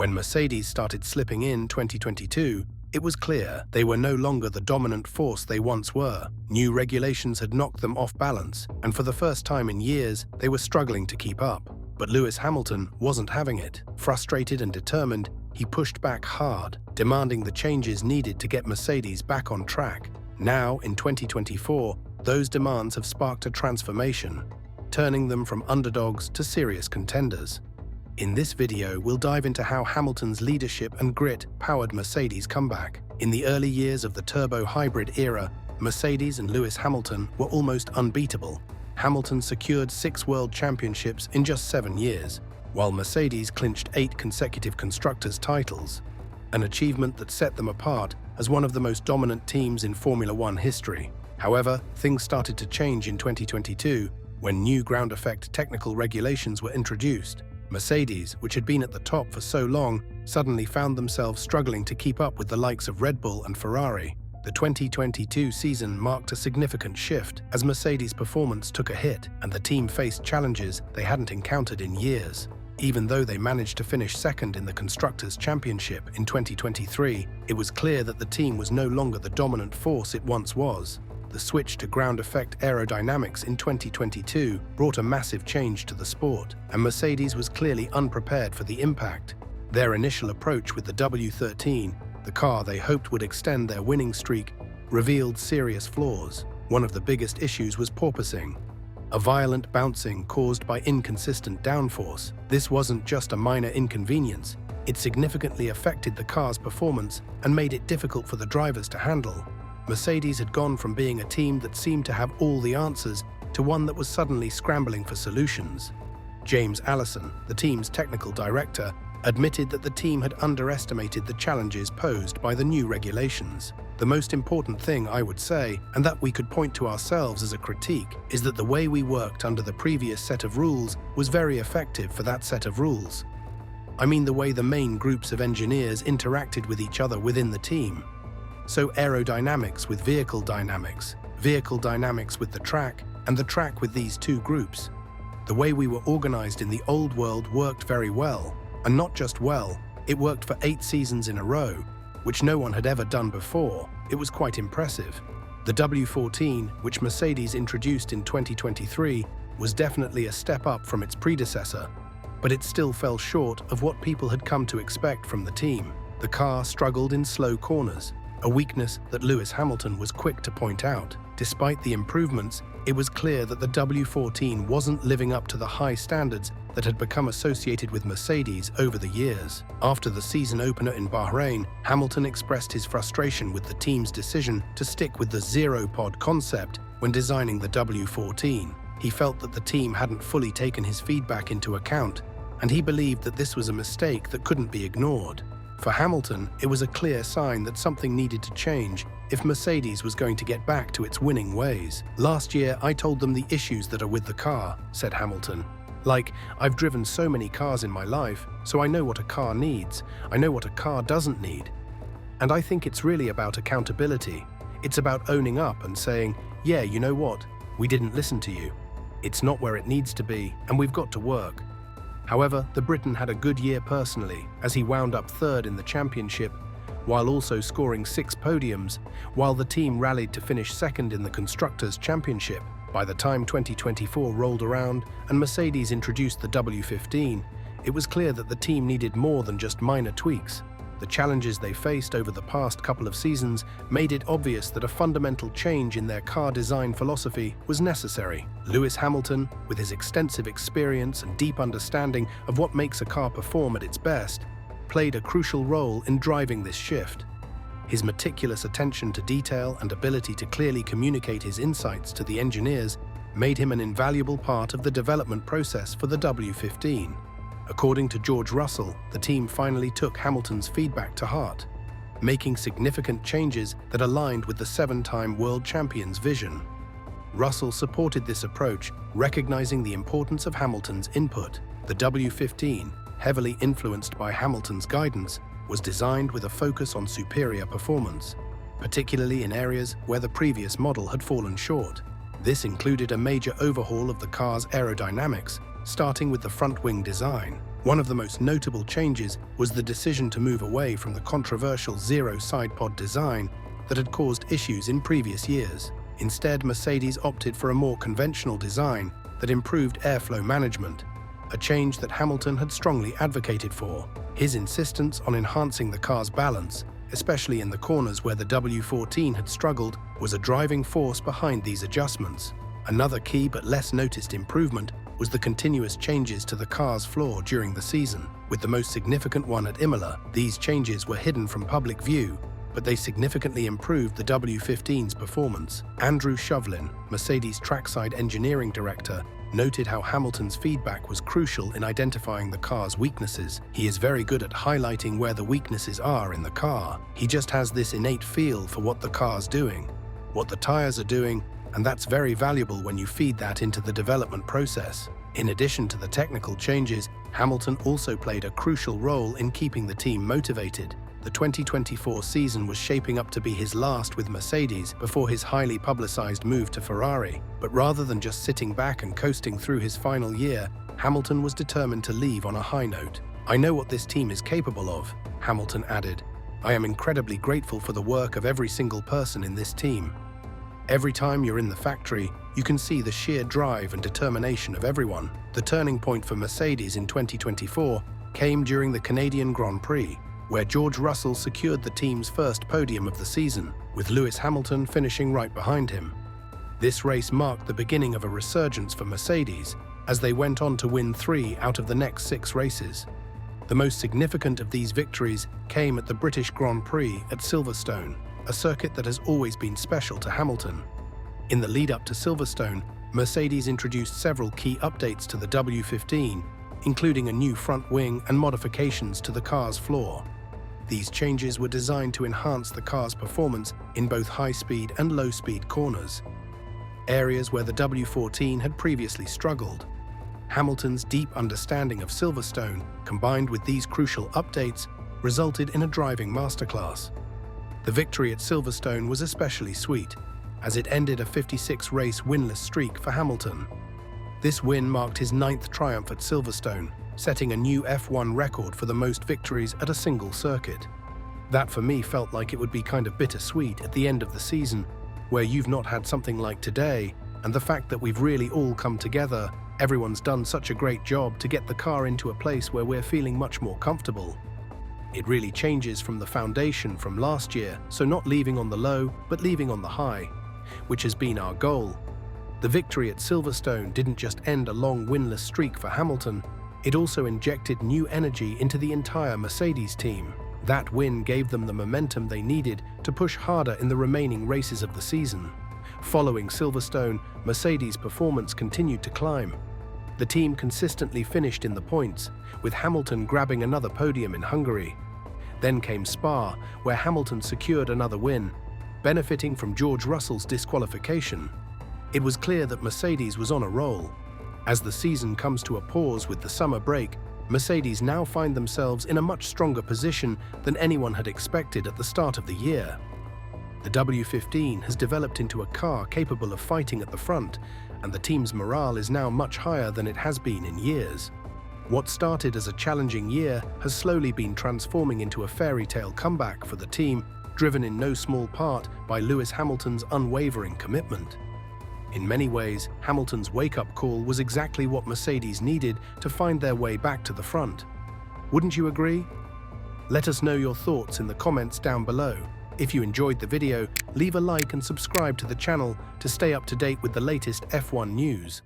When Mercedes started slipping in 2022, it was clear they were no longer the dominant force they once were. New regulations had knocked them off balance, and for the first time in years, they were struggling to keep up. But Lewis Hamilton wasn't having it. Frustrated and determined, he pushed back hard, demanding the changes needed to get Mercedes back on track. Now, in 2024, those demands have sparked a transformation, turning them from underdogs to serious contenders. In this video, we'll dive into how Hamilton's leadership and grit powered Mercedes' comeback. In the early years of the turbo hybrid era, Mercedes and Lewis Hamilton were almost unbeatable. Hamilton secured 6 world championships in just 7 years, while Mercedes clinched 8 consecutive constructors' titles, an achievement that set them apart as one of the most dominant teams in Formula One history. However, things started to change in 2022 when new ground effect technical regulations were introduced. Mercedes, which had been at the top for so long, suddenly found themselves struggling to keep up with the likes of Red Bull and Ferrari. The 2022 season marked a significant shift as Mercedes' performance took a hit and the team faced challenges they hadn't encountered in years. Even though they managed to finish second in the Constructors' Championship in 2023, it was clear that the team was no longer the dominant force it once was. The switch to ground effect aerodynamics in 2022 brought a massive change to the sport, and Mercedes was clearly unprepared for the impact. Their initial approach with the W13, the car they hoped would extend their winning streak, revealed serious flaws. One of the biggest issues was porpoising, a violent bouncing caused by inconsistent downforce. This wasn't just a minor inconvenience, it significantly affected the car's performance and made it difficult for the drivers to handle. Mercedes had gone from being a team that seemed to have all the answers to one that was suddenly scrambling for solutions. James Allison, the team's technical director, admitted that the team had underestimated the challenges posed by the new regulations. The most important thing, I would say, and that we could point to ourselves as a critique, is that the way we worked under the previous set of rules was very effective for that set of rules. I mean the way the main groups of engineers interacted with each other within the team. So aerodynamics with vehicle dynamics with the track, and the track with these two groups. The way we were organized in the old world worked very well, and not just well, it worked for 8 seasons in a row, which no one had ever done before. It was quite impressive. The W14, which Mercedes introduced in 2023, was definitely a step up from its predecessor, but it still fell short of what people had come to expect from the team. The car struggled in slow corners, a weakness that Lewis Hamilton was quick to point out. Despite the improvements, it was clear that the W14 wasn't living up to the high standards that had become associated with Mercedes over the years. After the season opener in Bahrain, Hamilton expressed his frustration with the team's decision to stick with the zero-pod concept when designing the W14. He felt that the team hadn't fully taken his feedback into account, and he believed that this was a mistake that couldn't be ignored. For Hamilton, it was a clear sign that something needed to change if Mercedes was going to get back to its winning ways. "Last year, I told them the issues that are with the car," said Hamilton. "Like, I've driven so many cars in my life, so I know what a car needs. I know what a car doesn't need. And I think it's really about accountability. It's about owning up and saying, yeah, you know what? We didn't listen to you. It's not where it needs to be, and we've got to work." However, the Briton had a good year personally, as he wound up 3rd in the championship, while also scoring 6 podiums, while the team rallied to finish 2nd in the Constructors' Championship. By the time 2024 rolled around and Mercedes introduced the W15, it was clear that the team needed more than just minor tweaks. The challenges they faced over the past couple of seasons made it obvious that a fundamental change in their car design philosophy was necessary. Lewis Hamilton, with his extensive experience and deep understanding of what makes a car perform at its best, played a crucial role in driving this shift. His meticulous attention to detail and ability to clearly communicate his insights to the engineers made him an invaluable part of the development process for the W15. According to George Russell, the team finally took Hamilton's feedback to heart, making significant changes that aligned with the 7-time world champion's vision. Russell supported this approach, recognizing the importance of Hamilton's input. The W15, heavily influenced by Hamilton's guidance, was designed with a focus on superior performance, particularly in areas where the previous model had fallen short. This included a major overhaul of the car's aerodynamics, starting with the front wing design. One of the most notable changes was the decision to move away from the controversial zero side pod design that had caused issues in previous years. Instead, Mercedes opted for a more conventional design that improved airflow management, a change that Hamilton had strongly advocated for. His insistence on enhancing the car's balance, especially in the corners where the W14 had struggled, was a driving force behind these adjustments. Another key but less noticed improvement was the continuous changes to the car's floor during the season. With the most significant one at Imola, these changes were hidden from public view, but they significantly improved the W15's performance. Andrew Shovlin, Mercedes trackside engineering director, noted how Hamilton's feedback was crucial in identifying the car's weaknesses. He is very good at highlighting where the weaknesses are in the car. He just has this innate feel for what the car's doing, what the tires are doing, and that's very valuable when you feed that into the development process. In addition to the technical changes, Hamilton also played a crucial role in keeping the team motivated. The 2024 season was shaping up to be his last with Mercedes before his highly publicized move to Ferrari. But rather than just sitting back and coasting through his final year, Hamilton was determined to leave on a high note. "I know what this team is capable of," Hamilton added. "I am incredibly grateful for the work of every single person in this team. Every time you're in the factory, you can see the sheer drive and determination of everyone." The turning point for Mercedes in 2024 came during the Canadian Grand Prix, where George Russell secured the team's first podium of the season, with Lewis Hamilton finishing right behind him. This race marked the beginning of a resurgence for Mercedes, as they went on to win 3 out of the next 6 races. The most significant of these victories came at the British Grand Prix at Silverstone, a circuit that has always been special to Hamilton. In the lead-up to Silverstone, Mercedes introduced several key updates to the W15, including a new front wing and modifications to the car's floor. These changes were designed to enhance the car's performance in both high-speed and low-speed corners, areas where the W14 had previously struggled. Hamilton's deep understanding of Silverstone, combined with these crucial updates, resulted in a driving masterclass. The victory at Silverstone was especially sweet, as it ended a 56-race winless streak for Hamilton. This win marked his 9th triumph at Silverstone, setting a new F1 record for the most victories at a single circuit. That for me felt like it would be kind of bittersweet at the end of the season, where you've not had something like today, and the fact that we've really all come together, everyone's done such a great job to get the car into a place where we're feeling much more comfortable. It really changes from the foundation from last year, so not leaving on the low, but leaving on the high, which has been our goal. The victory at Silverstone didn't just end a long winless streak for Hamilton, it also injected new energy into the entire Mercedes team. That win gave them the momentum they needed to push harder in the remaining races of the season. Following Silverstone, Mercedes' performance continued to climb. The team consistently finished in the points, with Hamilton grabbing another podium in Hungary. Then came Spa, where Hamilton secured another win, benefiting from George Russell's disqualification. It was clear that Mercedes was on a roll. As the season comes to a pause with the summer break, Mercedes now find themselves in a much stronger position than anyone had expected at the start of the year. The W15 has developed into a car capable of fighting at the front, and the team's morale is now much higher than it has been in years. What started as a challenging year has slowly been transforming into a fairy tale comeback for the team, driven in no small part by Lewis Hamilton's unwavering commitment. In many ways, Hamilton's wake-up call was exactly what Mercedes needed to find their way back to the front. Wouldn't you agree? Let us know your thoughts in the comments down below. If you enjoyed the video, leave a like and subscribe to the channel to stay up to date with the latest F1 news.